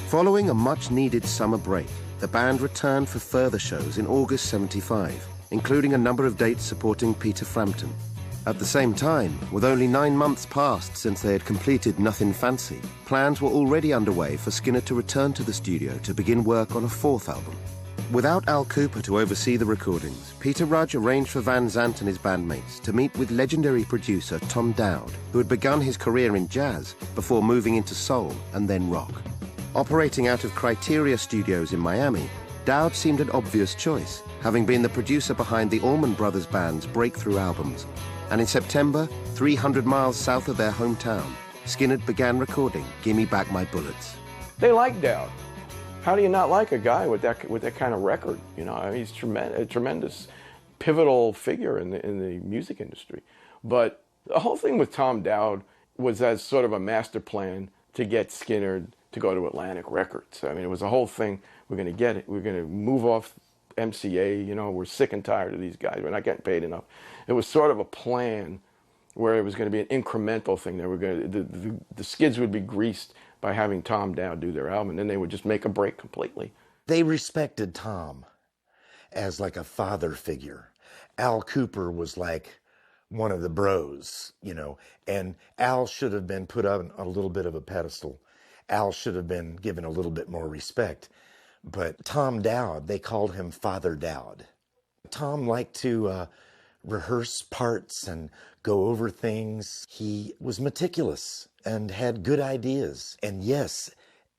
Following a much-needed summer break, the band returned for further shows in August '75, including a number of dates supporting Peter Frampton. At the same time, with only 9 months past since they had completed Nothing Fancy, plans were already underway for Skynyrd to return to the studio to begin work on a 4th album. Without Al Kooper to oversee the recordings, Peter Rudge arranged for Van Zandt and his bandmates to meet with legendary producer Tom Dowd, who had begun his career in jazz before moving into soul and then rock. Operating out of Criteria Studios in Miami, Dowd seemed an obvious choice, having been the producer behind the Allman Brothers Band's breakthrough albums. And in September, 300 miles south of their hometown, Skynyrd began recording Gimme Back My Bullets. They like Dowd. How do you not like a guy with that kind of record? You know, I mean, he's a tremendous pivotal figure in the music industry. But the whole thing with Tom Dowd was as sort of a master plan to get Skynyrd to go to Atlantic Records. I mean, it was a whole thing. We're going to get it. We're going to move off MCA. You know, we're sick and tired of these guys. We're not getting paid enough. It was sort of a plan where it was going to be an incremental thing. They were going to, the skids would be greased by having Tom Dowd do their album, and then they would just make a break completely. They respected Tom as like a father figure. Al Kooper was like one of the bros, you know, and Al should have been put on a little bit of a pedestal. Al should have been given a little bit more respect. But Tom Dowd, they called him Father Dowd. Tom liked to rehearse parts and go over things. He was meticulous and had good ideas. And yes,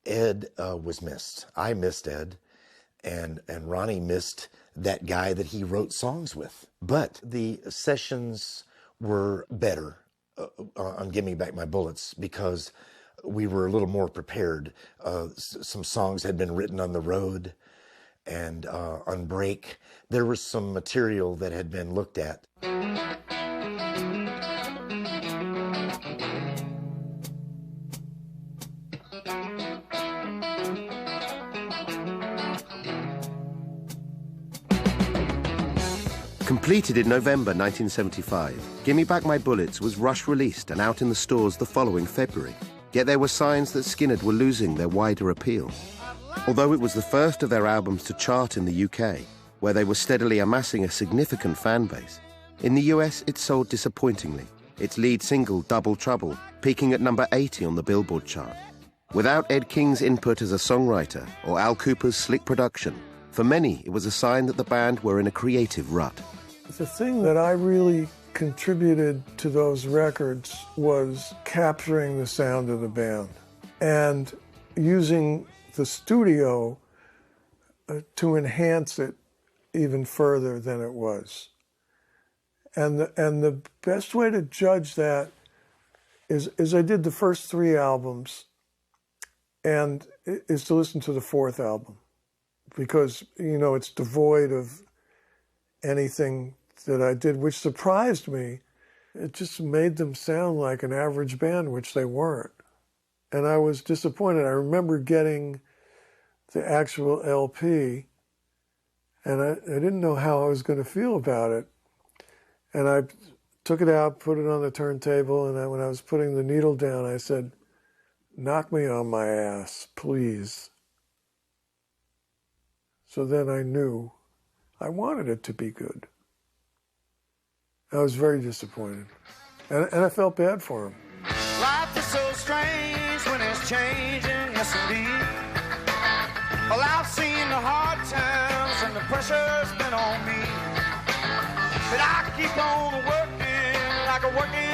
Ed was missed. I missed Ed, and Ronnie missed that guy that he wrote songs with. But the sessions were better on Gimme Back My Bullets because we were a little more prepared. Some songs had been written on the road, and on break, there was some material that had been looked at. Completed in November 1975, Gimme Back My Bullets was rush-released and out in the stores the following February. Yet there were signs that Skynyrd were losing their wider appeal. Although it was the first of their albums to chart in the UK, where they were steadily amassing a significant fan base, in the US it sold disappointingly, its lead single, Double Trouble, peaking at number 80 on the Billboard chart. Without Ed King's input as a songwriter or Al Kooper's slick production, for many it was a sign that the band were in a creative rut. The thing that I really contributed to those records was capturing the sound of the band and using the studio to enhance it even further than it was. And the best way to judge that is I did the first 3 albums, and is to listen to the 4th album, because, you know, it's devoid of anything that I did, which surprised me. It just made them sound like an average band, which they weren't. And I was disappointed. I remember getting the actual LP, and I didn't know how I was going to feel about it. And I took it out, put it on the turntable, and when I was putting the needle down, I said, "Knock me on my ass, please." So then I knew I wanted it to be good. I was very disappointed, and I felt bad for him. Life is so strange when it's changing, yes indeed. Well, I've seen the hard times and the pressure's been on me, but I keep on working like a working